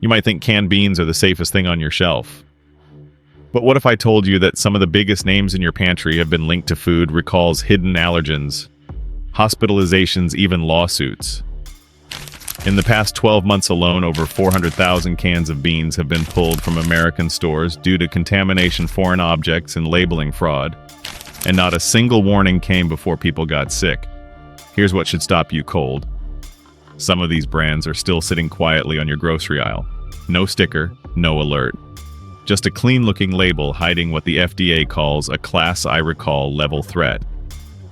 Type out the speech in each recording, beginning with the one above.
You might think canned beans are the safest thing on your shelf. But what if I told you that some of the biggest names in your pantry have been linked to food recalls, hidden allergens, hospitalizations, even lawsuits? In the past 12 months alone, over 400,000 cans of beans have been pulled from American stores due to contamination, foreign objects, and labeling fraud. And not a single warning came before people got sick. Here's what should stop you cold. Some of these brands are still sitting quietly on your grocery aisle. No sticker, no alert. Just a clean-looking label hiding what the FDA calls a Class I Recall level threat.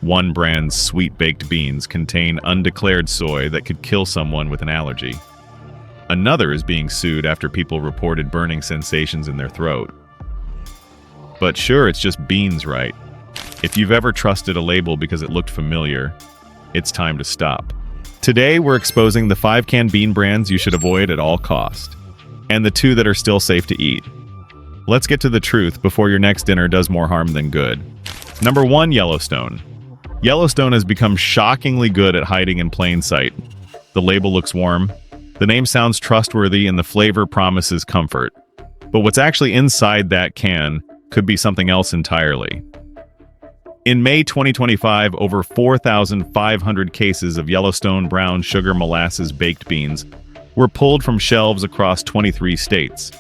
One brand's sweet baked beans contain undeclared soy that could kill someone with an allergy. Another is being sued after people reported burning sensations in their throat. But sure, it's just beans, right? If you've ever trusted a label because it looked familiar, it's time to stop. Today, we're exposing the 5 canned bean brands you should avoid at all cost, and the 2 that are still safe to eat. Let's get to the truth before your next dinner does more harm than good. Number 1, Yellowstone. Yellowstone has become shockingly good at hiding in plain sight. The label looks warm, the name sounds trustworthy, and the flavor promises comfort. But what's actually inside that can could be something else entirely. In May 2025, over 4,500 cases of Yellowstone brown sugar molasses baked beans were pulled from shelves across 23 states.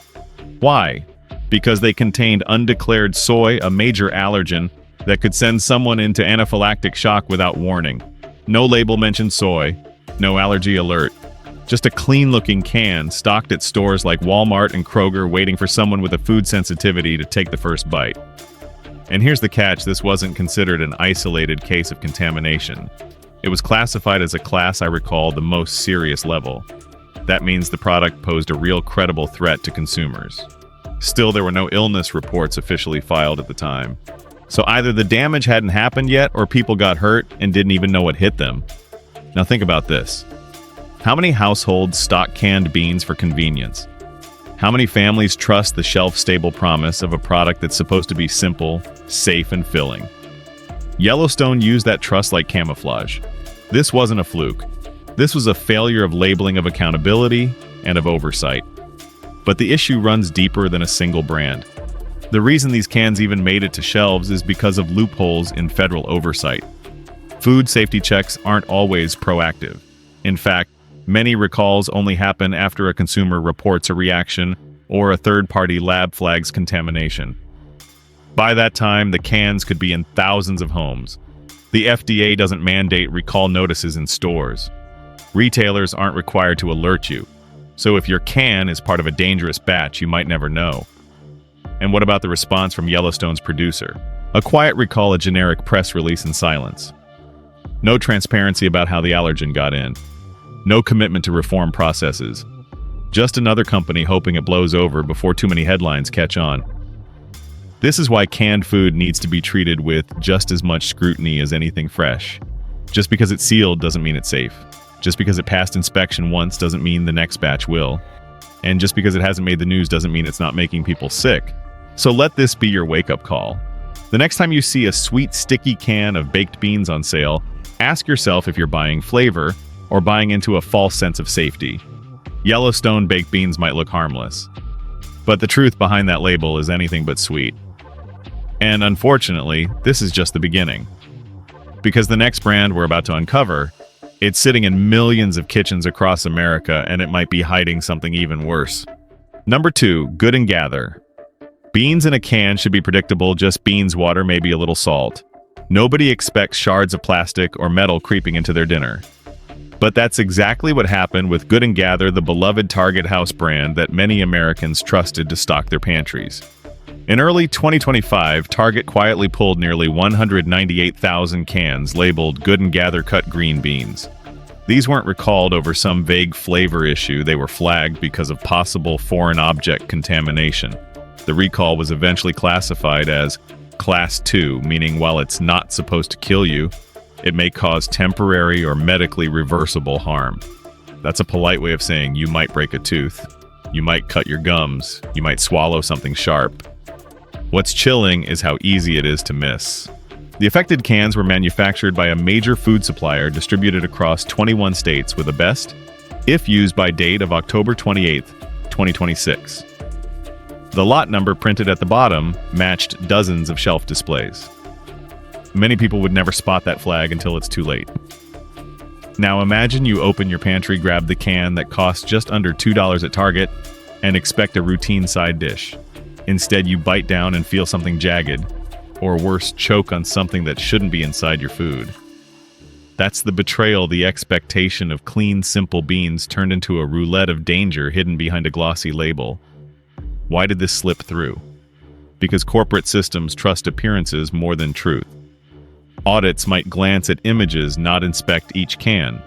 Why? Because they contained undeclared soy, a major allergen that could send someone into anaphylactic shock without warning. No label mentioned soy, no allergy alert. Just a clean-looking can stocked at stores like Walmart and Kroger, waiting for someone with a food sensitivity to take the first bite. And here's the catch: this wasn't considered an isolated case of contamination. It was classified as a Class I Recall, the most serious level. That means the product posed a real credible threat to consumers. Still, there were no illness reports officially filed at the time. So either the damage hadn't happened yet, or people got hurt and didn't even know what hit them. Now think about this. How many households stock canned beans for convenience? How many families trust the shelf-stable promise of a product that's supposed to be simple, safe, and filling? Yellowstone used that trust like camouflage. This wasn't a fluke. This was a failure of labeling, of accountability, and of oversight. But the issue runs deeper than a single brand. The reason these cans even made it to shelves is because of loopholes in federal oversight. Food safety checks aren't always proactive. In fact, many recalls only happen after a consumer reports a reaction or a third-party lab flags contamination. By that time, the cans could be in thousands of homes. The FDA doesn't mandate recall notices in stores. Retailers aren't required to alert you. So if your can is part of a dangerous batch, you might never know. And what about the response from Yellowstone's producer? A quiet recall, a generic press release, and silence. No transparency about how the allergen got in. No commitment to reform processes. Just another company hoping it blows over before too many headlines catch on. This is why canned food needs to be treated with just as much scrutiny as anything fresh. Just because it's sealed doesn't mean it's safe. Just because it passed inspection once doesn't mean the next batch will. And just because it hasn't made the news doesn't mean it's not making people sick. So let this be your wake-up call. The next time you see a sweet, sticky can of baked beans on sale, ask yourself if you're buying flavor or buying into a false sense of safety. Yellowstone baked beans might look harmless, but the truth behind that label is anything but sweet. And unfortunately, this is just the beginning. Because the next brand we're about to uncover, it's sitting in millions of kitchens across America, and it might be hiding something even worse. Number 2, Good and Gather. Beans in a can should be predictable, just beans, water, maybe a little salt. Nobody expects shards of plastic or metal creeping into their dinner. But that's exactly what happened with Good and Gather, the beloved Target house brand that many Americans trusted to stock their pantries. In early 2025, Target quietly pulled nearly 198,000 cans labeled Good and Gather cut green beans. These weren't recalled over some vague flavor issue, they were flagged because of possible foreign object contamination. The recall was eventually classified as Class 2, meaning while it's not supposed to kill you, it may cause temporary or medically reversible harm. That's a polite way of saying you might break a tooth, you might cut your gums, you might swallow something sharp. What's chilling is how easy it is to miss. The affected cans were manufactured by a major food supplier distributed across 21 states with a best, if used by date, of October 28, 2026. The lot number printed at the bottom matched dozens of shelf displays. Many people would never spot that flag until it's too late. Now imagine you open your pantry, grab the can that costs just under $2 at Target, and expect a routine side dish. Instead, you bite down and feel something jagged, or worse, choke on something that shouldn't be inside your food. That's the betrayal. The expectation of clean, simple beans turned into a roulette of danger hidden behind a glossy label. Why did this slip through? Because corporate systems trust appearances more than truth. Audits might glance at images, not inspect each can.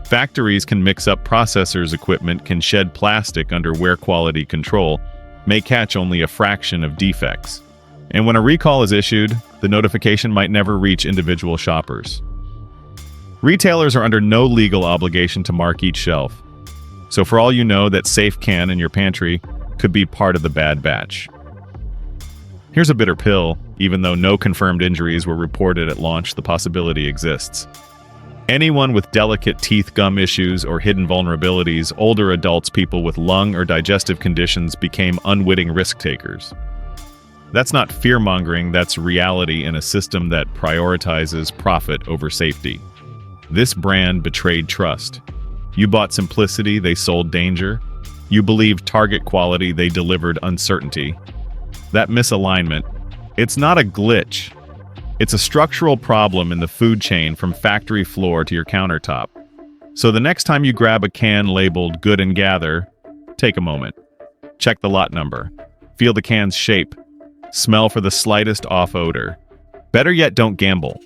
Factories can mix up processors, equipment can shed plastic under where quality control may catch only a fraction of defects. And when a recall is issued, the notification might never reach individual shoppers. Retailers are under no legal obligation to mark each shelf. So for all you know, that safe can in your pantry could be part of the bad batch. Here's a bitter pill. Even though no confirmed injuries were reported at launch, the possibility exists. Anyone with delicate teeth, gum issues, or hidden vulnerabilities, older adults, people with lung or digestive conditions became unwitting risk takers. That's not fear-mongering, that's reality in a system that prioritizes profit over safety. This brand betrayed trust. You bought simplicity, they sold danger. You believed Target quality, they delivered uncertainty. That misalignment, it's not a glitch. It's a structural problem in the food chain from factory floor to your countertop. So the next time you grab a can labeled Good and Gather, take a moment. Check the lot number. Feel the can's shape. Smell for the slightest off odor. Better yet, don't gamble.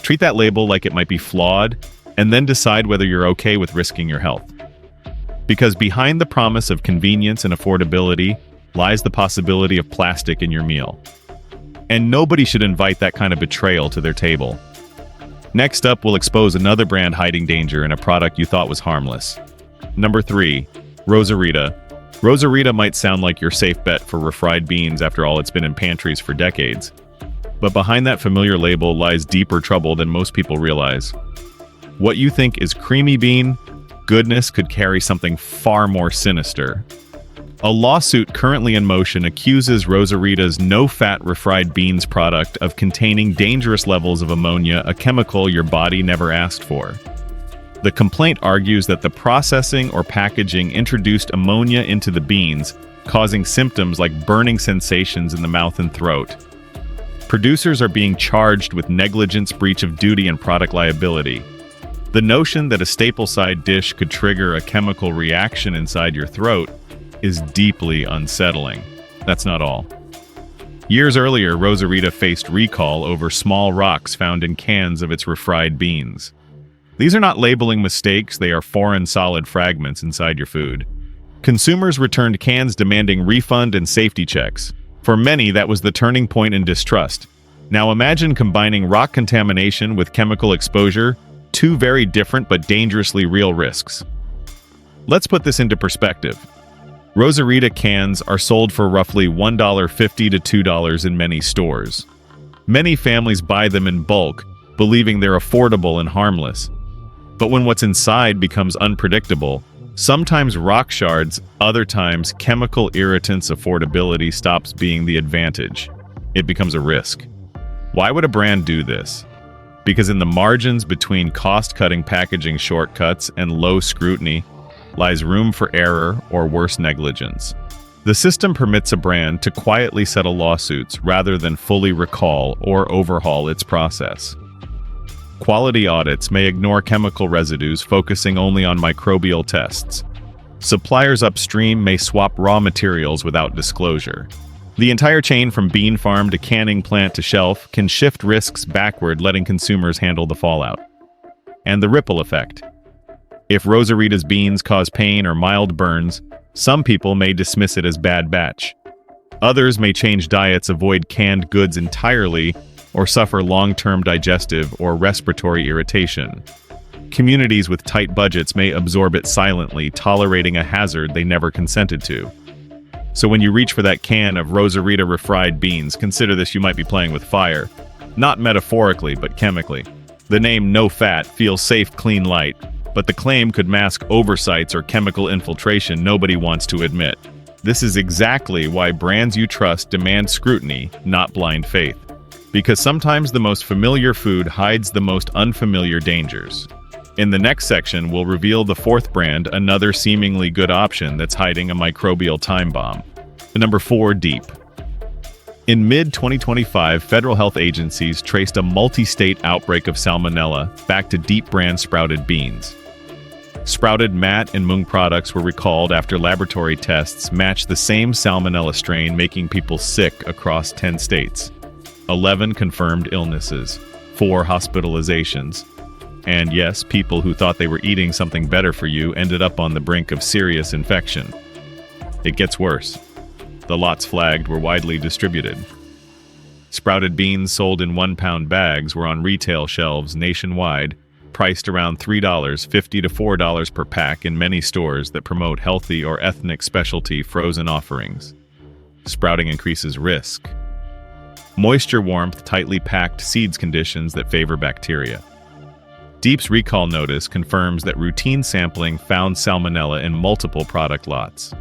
Treat that label like it might be flawed, and then decide whether you're okay with risking your health. Because behind the promise of convenience and affordability lies the possibility of plastic in your meal. And nobody should invite that kind of betrayal to their table. Next up, we'll expose another brand hiding danger in a product you thought was harmless. Number 3, Rosarita. Rosarita might sound like your safe bet for refried beans. After all, it's been in pantries for decades. But behind that familiar label lies deeper trouble than most people realize. What you think is creamy bean, goodness could carry something far more sinister. A lawsuit currently in motion accuses Rosarita's no-fat refried beans product of containing dangerous levels of ammonia, a chemical your body never asked for. The complaint argues that the processing or packaging introduced ammonia into the beans, causing symptoms like burning sensations in the mouth and throat. Producers are being charged with negligence, breach of duty, and product liability. The notion that a staple side dish could trigger a chemical reaction inside your throat is deeply unsettling. That's not all. Years earlier, Rosarita faced recall over small rocks found in cans of its refried beans. These are not labeling mistakes, they are foreign solid fragments inside your food. Consumers returned cans demanding refund and safety checks. For many, that was the turning point in distrust. Now imagine combining rock contamination with chemical exposure, two very different but dangerously real risks. Let's put this into perspective. Rosarita cans are sold for roughly $1.50 to $2 in many stores. Many families buy them in bulk, believing they're affordable and harmless. But when what's inside becomes unpredictable, sometimes rock shards, other times chemical irritants, affordability stops being the advantage. It becomes a risk. Why would a brand do this? Because in the margins between cost-cutting packaging shortcuts and low scrutiny lies room for error or worse, negligence. The system permits a brand to quietly settle lawsuits rather than fully recall or overhaul its process. Quality audits may ignore chemical residues, focusing only on microbial tests. Suppliers upstream may swap raw materials without disclosure. The entire chain from bean farm to canning plant to shelf can shift risks backward, letting consumers handle the fallout. And the ripple effect. If Rosarita's beans cause pain or mild burns, some people may dismiss it as bad batch. Others may change diets, avoid canned goods entirely, or suffer long-term digestive or respiratory irritation. Communities with tight budgets may absorb it silently, tolerating a hazard they never consented to. So when you reach for that can of Rosarita refried beans, consider this: you might be playing with fire. Not metaphorically, but chemically. The name No Fat feels safe, clean, light. but the claim could mask oversights or chemical infiltration nobody wants to admit. This is exactly why brands you trust demand scrutiny, not blind faith. Because sometimes the most familiar food hides the most unfamiliar dangers. In the next section, we'll reveal the fourth brand, another seemingly good option that's hiding a microbial time bomb. Number 4, Deep. In mid-2025, federal health agencies traced a multi-state outbreak of salmonella back to Deep brand sprouted beans. Sprouted Mat and Mung products were recalled after laboratory tests matched the same salmonella strain, making people sick across 10 states. 11 confirmed illnesses, 4 hospitalizations. And yes, people who thought they were eating something better for you ended up on the brink of serious infection. It gets worse. The lots flagged were widely distributed. Sprouted beans sold in 1-pound bags were on retail shelves nationwide, priced around $3.50 to $4 per pack in many stores that promote healthy or ethnic specialty frozen offerings. Sprouting increases risk. Moisture warmth tightly packed seeds conditions that favor bacteria. Deep's recall notice confirms that routine sampling found salmonella in multiple product lots.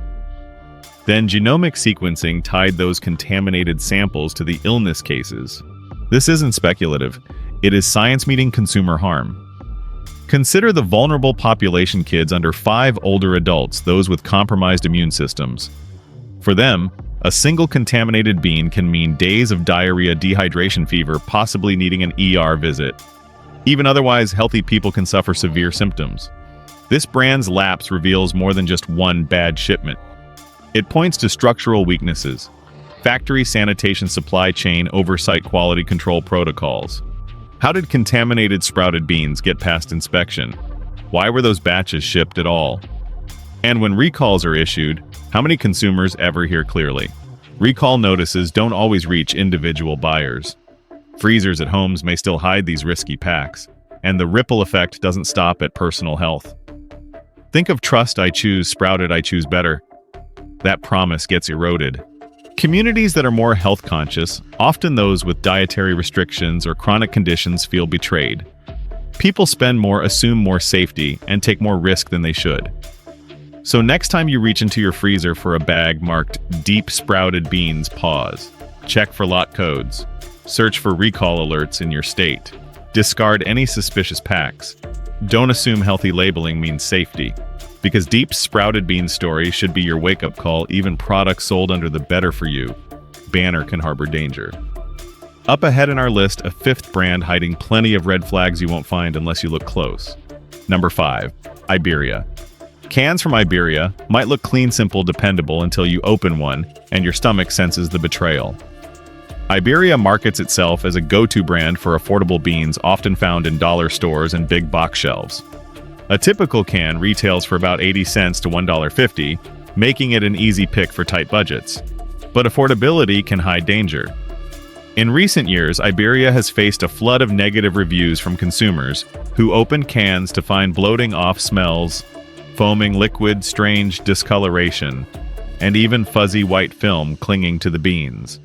Then genomic sequencing tied those contaminated samples to the illness cases. This isn't speculative. It is science meeting consumer harm. Consider the vulnerable population, kids under 5, older adults, those with compromised immune systems. For them, a single contaminated bean can mean days of diarrhea, dehydration, fever, possibly needing an ER visit. Even otherwise healthy people can suffer severe symptoms. This brand's lapse reveals more than just one bad shipment. It points to structural weaknesses, factory sanitation, supply chain oversight, quality control protocols. How did contaminated sprouted beans get past inspection? Why were those batches shipped at all? And when recalls are issued, how many consumers ever hear clearly? Recall notices don't always reach individual buyers. Freezers at homes may still hide these risky packs, and the ripple effect doesn't stop at personal health. Think of trust. I choose sprouted, I choose better. That promise gets eroded. Communities that are more health conscious, often those with dietary restrictions or chronic conditions, feel betrayed. People spend more, assume more safety, and take more risk than they should. So next time you reach into your freezer for a bag marked Deep sprouted beans, pause. Check for lot codes. Search for recall alerts in your state. Discard any suspicious packs. Don't assume healthy labeling means safety. Because Deep's sprouted beans story should be your wake-up call. Even products sold under the Better For You banner can harbor danger. Up ahead in our list, a 5th brand hiding plenty of red flags you won't find unless you look close. Number 5, Iberia. Cans from Iberia might look clean, simple, dependable until you open one and your stomach senses the betrayal. Iberia markets itself as a go-to brand for affordable beans often found in dollar stores and big box shelves. A typical can retails for about 80 cents to $1.50, making it an easy pick for tight budgets. But affordability can hide danger. In recent years, Iberia has faced a flood of negative reviews from consumers who opened cans to find bloating, off smells, foaming liquid, strange discoloration, and even fuzzy white film clinging to the beans.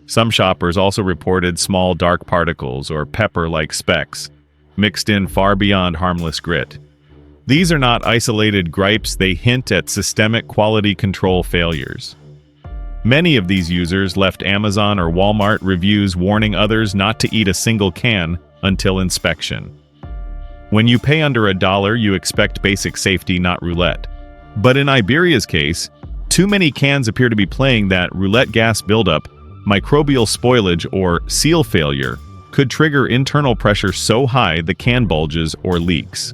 Some shoppers also reported small dark particles or pepper-like specks, mixed in far beyond harmless grit. These are not isolated gripes, they hint at systemic quality control failures. Many of these users left Amazon or Walmart reviews warning others not to eat a single can until inspection. When you pay under $1, you expect basic safety, not roulette. But in Iberia's case, too many cans appear to be playing that roulette. Gas buildup, microbial spoilage, or seal failure could trigger internal pressure so high the can bulges or leaks.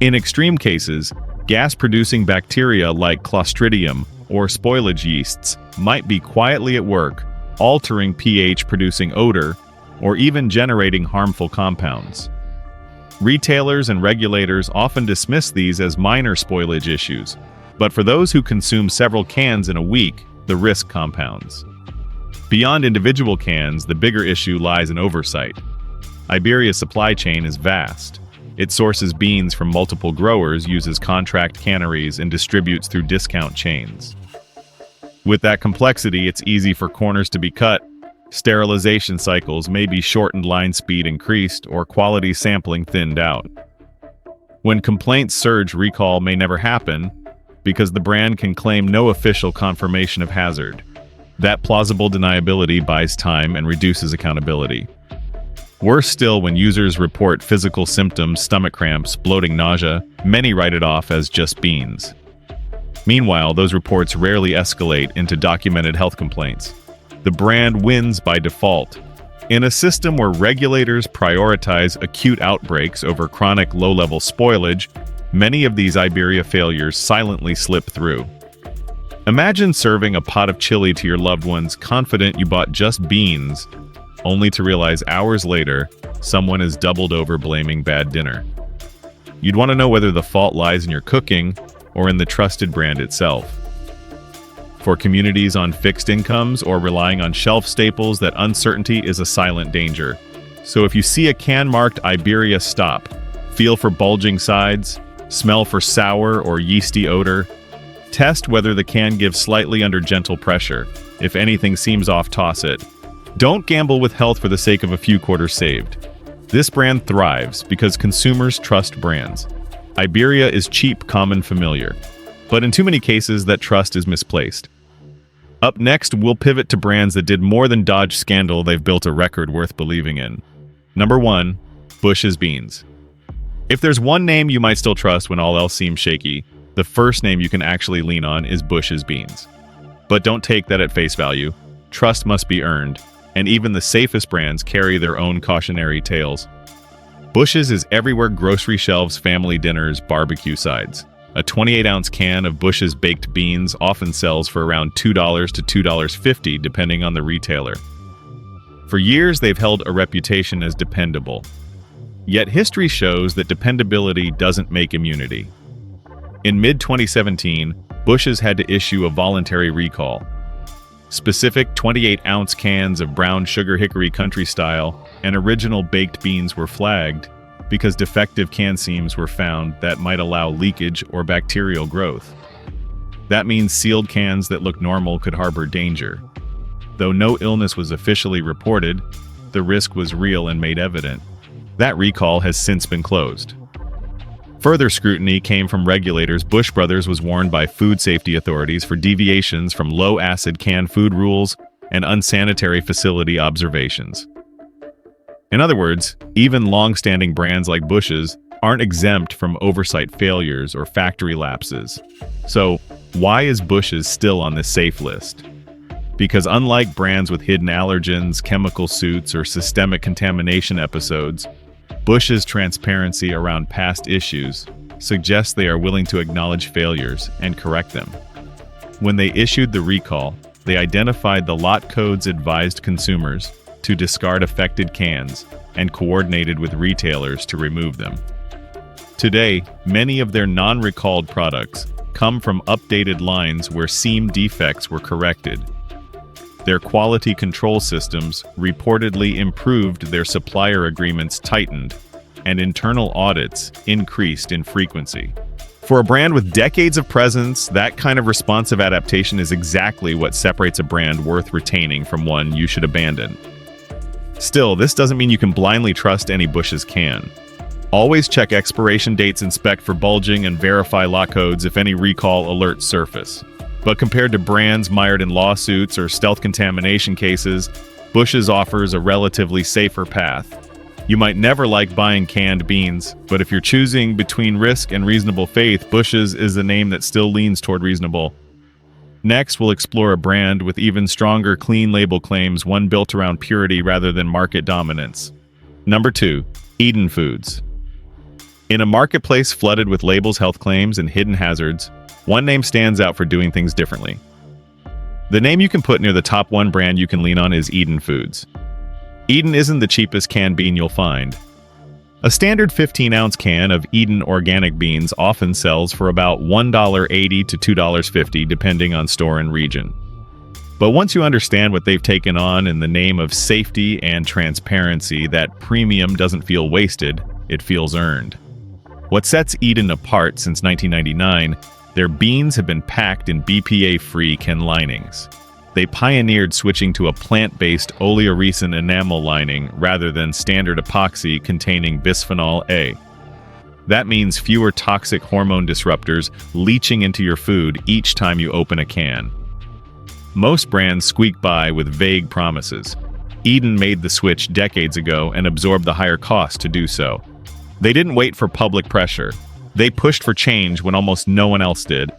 In extreme cases, gas-producing bacteria like Clostridium or spoilage yeasts might be quietly at work, altering pH, producing odor, or even generating harmful compounds. Retailers and regulators often dismiss these as minor spoilage issues, but for those who consume several cans in a week, the risk compounds. Beyond individual cans, the bigger issue lies in oversight. Iberia's supply chain is vast. It sources beans from multiple growers, uses contract canneries, and distributes through discount chains. With that complexity, it's easy for corners to be cut, sterilization cycles may be shortened, line speed increased, or quality sampling thinned out. When complaints surge, recall may never happen because the brand can claim no official confirmation of hazard. That plausible deniability buys time and reduces accountability. Worse still, when users report physical symptoms, stomach cramps, bloating, nausea, many write it off as just beans. Meanwhile, those reports rarely escalate into documented health complaints. The brand wins by default. In a system where regulators prioritize acute outbreaks over chronic low-level spoilage, many of these Iberia failures silently slip through. Imagine serving a pot of chili to your loved ones, confident you bought just beans, only to realize hours later, someone is doubled over blaming bad dinner. You'd want to know whether the fault lies in your cooking or in the trusted brand itself. For communities on fixed incomes or relying on shelf staples, that uncertainty is a silent danger. So if you see a can marked Iberia, stop. Feel for bulging sides, smell for sour or yeasty odor. Test whether the can gives slightly under gentle pressure. If anything seems off, toss it. Don't gamble with health for the sake of a few quarters saved. This brand thrives because consumers trust brands. Iberia is cheap, common, familiar. But in too many cases, that trust is misplaced. Up next, we'll pivot to brands that did more than dodge scandal. They've built a record worth believing in. Number 1, Bush's Beans. If there's one name you might still trust when all else seems shaky, the first name you can actually lean on is Bush's Beans. But don't take that at face value. Trust must be earned, and even the safest brands carry their own cautionary tales. Bush's is everywhere: grocery shelves, family dinners, barbecue sides. A 28-ounce can of Bush's baked beans often sells for around $2 to $2.50, depending on the retailer. For years, they've held a reputation as dependable. Yet history shows that dependability doesn't make immunity. In mid-2017, Bush's had to issue a voluntary recall. Specific 28-ounce cans of brown sugar hickory country style and original baked beans were flagged because defective can seams were found that might allow leakage or bacterial growth. That means sealed cans that look normal could harbor danger. Though no illness was officially reported, the risk was real and made evident. That recall has since been closed. Further scrutiny came from regulators. Bush Brothers was warned by food safety authorities for deviations from low-acid canned food rules and unsanitary facility observations. In other words, even long-standing brands like Bush's aren't exempt from oversight failures or factory lapses. So, why is Bush's still on this safe list? Because unlike brands with hidden allergens, chemical suits, or systemic contamination episodes, Bush's transparency around past issues suggests they are willing to acknowledge failures and correct them. When they issued the recall, they identified the lot codes advised consumers to discard affected cans and coordinated with retailers to remove them. Today, many of their non-recalled products come from updated lines where seam defects were corrected. Their quality control systems reportedly improved, their supplier agreements tightened, and internal audits increased in frequency. For a brand with decades of presence, that kind of responsive adaptation is exactly what separates a brand worth retaining from one you should abandon. Still, this doesn't mean you can blindly trust any Bush's can. Always check expiration dates, inspect for bulging, and verify lot codes if any recall alerts surface. But compared to brands mired in lawsuits or stealth contamination cases, Bush's offers a relatively safer path. You might never like buying canned beans, but if you're choosing between risk and reasonable faith, Bush's is the name that still leans toward reasonable. Next, we'll explore a brand with even stronger clean label claims, one built around purity rather than market dominance. Number 2, Eden Foods. In a marketplace flooded with labels, health claims, and hidden hazards, one name stands out for doing things differently. The name you can put near the top one brand you can lean on is Eden Foods. Eden isn't the cheapest canned bean you'll find. A standard 15-ounce can of Eden organic beans often sells for about $1.80 to $2.50 depending on store and region. But once you understand what they've taken on in the name of safety and transparency, that premium doesn't feel wasted, it feels earned. What sets Eden apart since 1999, their beans have been packed in BPA-free can linings. They pioneered switching to a plant-based oleoresin enamel lining rather than standard epoxy containing bisphenol A. That means fewer toxic hormone disruptors leaching into your food each time you open a can. Most brands squeak by with vague promises. Eden made the switch decades ago and absorbed the higher cost to do so. They didn't wait for public pressure. They pushed for change when almost no one else did.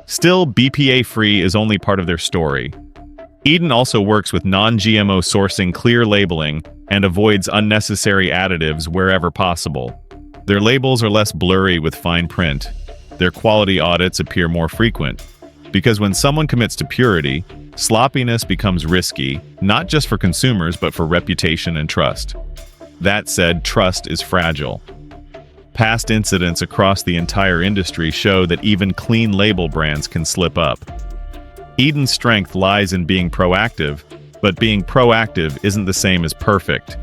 Still, BPA-free is only part of their story. Eden also works with non-GMO sourcing, clear labeling, and avoids unnecessary additives wherever possible. Their labels are less blurry with fine print. Their quality audits appear more frequent. Because when someone commits to purity, sloppiness becomes risky, not just for consumers, but for reputation and trust. That said, trust is fragile. Past incidents across the entire industry show that even clean label brands can slip up. Eden's strength lies in being proactive, but being proactive isn't the same as perfect.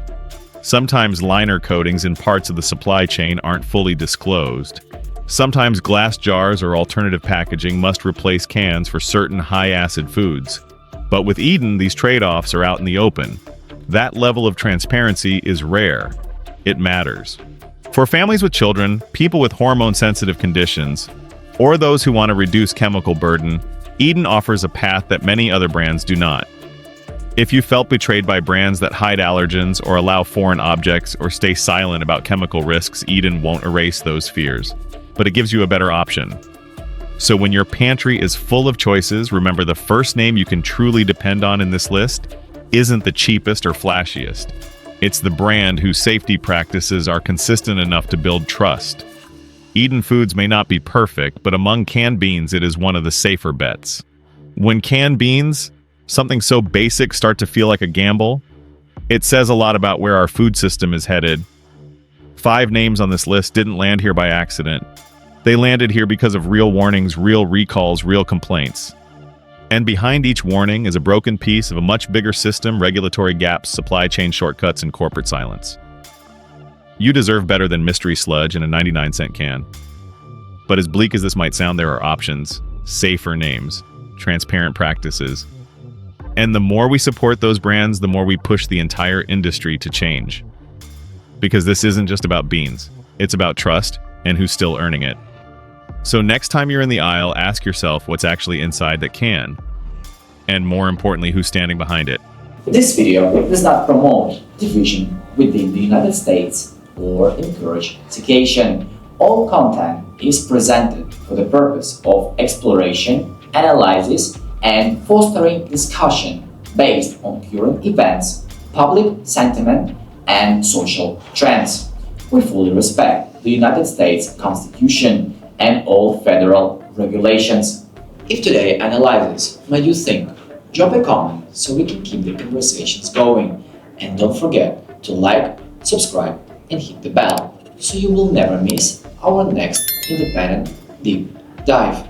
Sometimes liner coatings in parts of the supply chain aren't fully disclosed. Sometimes glass jars or alternative packaging must replace cans for certain high-acid foods. But with Eden, these trade-offs are out in the open. That level of transparency is rare. It matters. For families with children, people with hormone-sensitive conditions, or those who want to reduce chemical burden, Eden offers a path that many other brands do not. If you felt betrayed by brands that hide allergens or allow foreign objects or stay silent about chemical risks, Eden won't erase those fears, but it gives you a better option. So when your pantry is full of choices, remember the first name you can truly depend on in this list isn't the cheapest or flashiest. It's the brand whose safety practices are consistent enough to build trust. Eden Foods may not be perfect, but among canned beans, it is one of the safer bets. When canned beans, something so basic, start to feel like a gamble, it says a lot about where our food system is headed. 5 names on this list didn't land here by accident. They landed here because of real warnings, real recalls, real complaints. And behind each warning is a broken piece of a much bigger system, regulatory gaps, supply chain shortcuts, and corporate silence. You deserve better than mystery sludge in a 99-cent can. But as bleak as this might sound, there are options, safer names, transparent practices. And the more we support those brands, the more we push the entire industry to change. Because this isn't just about beans. It's about trust and who's still earning it. So next time you're in the aisle, ask yourself what's actually inside that can. And more importantly, who's standing behind it. This video does not promote division within the United States or encourage segregation. All content is presented for the purpose of exploration, analysis, and fostering discussion based on current events, public sentiment, and social trends. We fully respect the United States Constitution and all federal regulations. If today analysis made you think, drop a comment so we can keep the conversations going. And don't forget to like, subscribe, and hit the bell so you will never miss our next independent deep dive.